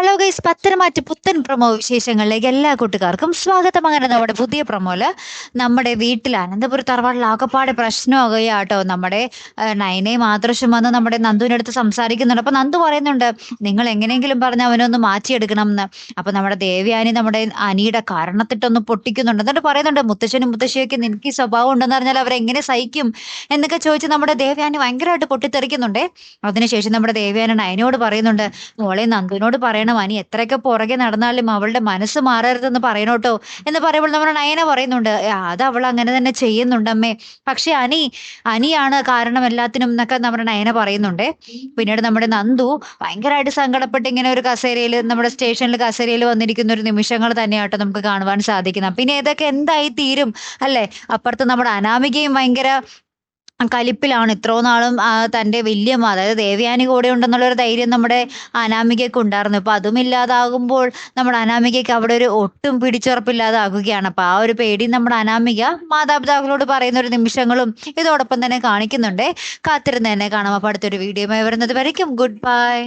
Hello guys, Patharamattu പുത്തൻ promo വിശേഷങ്ങളിലേക്ക് എല്ലാ കൂട്ടുകാർക്കും സ്വാഗതം. അങ്ങനെ നമ്മുടെ പുതിയ പ്രൊമോല് നമ്മുടെ വീട്ടിൽ അനന്തപുരം തറവാട്ടിൽ ആകപ്പാടെ പ്രശ്നമാകുകയാട്ടോ. നമ്മുടെ നയനയും ആദർശം വന്ന് നമ്മുടെ നന്ദുവിൻ്റെ അടുത്ത് സംസാരിക്കുന്നുണ്ട്. അപ്പൊ നന്ദു പറയുന്നുണ്ട്, നിങ്ങൾ എങ്ങനെയെങ്കിലും പറഞ്ഞ് അവനൊന്ന് മാറ്റിയെടുക്കണം എന്ന്. അപ്പൊ നമ്മുടെ ദേവയാനി നമ്മുടെ അനിയുടെ കാരണത്തിട്ടൊന്ന് പൊട്ടിക്കുന്നുണ്ട്. എന്നിട്ട് പറയുന്നുണ്ട്, മുത്തശ്ശനും മുത്തശ്ശിയൊക്കെ നിനക്ക് ഈ സ്വഭാവം ഉണ്ടെന്ന് പറഞ്ഞാൽ അവരെങ്ങനെ സഹിക്കും എന്നൊക്കെ ചോദിച്ച് നമ്മുടെ ദേവയാനി ഭയങ്കരമായിട്ട് പൊട്ടിത്തെറിക്കുന്നുണ്ടേ. അതിനുശേഷം നമ്മുടെ ദേവയാനി നയനോട് പറയുന്നുണ്ട്, മോളെ നന്ദുവിനോട് പറയണം, അനി എത്രയൊക്കെ പുറകെ നടന്നാലും അവളുടെ മനസ്സ് മാറരുതെന്ന് പറയണോട്ടോ എന്ന് പറയുമ്പോൾ നമ്മുടെ നയന പറയുന്നുണ്ട്, അത് അവൾ അങ്ങനെ തന്നെ ചെയ്യുന്നുണ്ടമ്മേ, പക്ഷെ അനിയാണ് കാരണം എല്ലാത്തിനും എന്നൊക്കെ നമ്മുടെ നയന പറയുന്നുണ്ട്. പിന്നീട് നമ്മുടെ നന്ദു ഭയങ്കരമായിട്ട് സങ്കടപ്പെട്ട് ഇങ്ങനെ ഒരു കസേരയിൽ, നമ്മുടെ സ്റ്റേഷനിൽ കസേരയിൽ വന്നിരിക്കുന്ന ഒരു നിമിഷങ്ങൾ തന്നെയാട്ടോ നമുക്ക് കാണുവാൻ സാധിക്കുന്നത്. പിന്നെ ഇതൊക്കെ എന്തായി തീരും അല്ലെ. അപ്പുറത്ത് നമ്മുടെ അനാമികയും ഭയങ്കര കലിപ്പിലാണ്. ഇത്രോ നാളും തൻ്റെ വല്യമ്മ, അതായത് ദേവയാനി കൂടെ ഉണ്ടെന്നുള്ളൊരു ധൈര്യം നമ്മുടെ അനാമികയ്ക്ക് ഉണ്ടായിരുന്നു. ഇപ്പൊ അതും ഇല്ലാതാകുമ്പോൾ നമ്മുടെ അനാമികയ്ക്ക് അവിടെ ഒരു ഒട്ടും പിടിച്ചുറപ്പില്ലാതാകുകയാണ്. അപ്പൊ ആ ഒരു പേടി നമ്മുടെ അനാമിക മാതാപിതാക്കളോട് പറയുന്ന ഒരു നിമിഷങ്ങളും ഇതോടൊപ്പം തന്നെ കാണിക്കുന്നുണ്ട്. കാത്തിരുന്ന് തന്നെ കാണാം. അപ്പൊ അടുത്തൊരു വീഡിയോ വരുന്നത് വരയ്ക്കും ഗുഡ് ബൈ.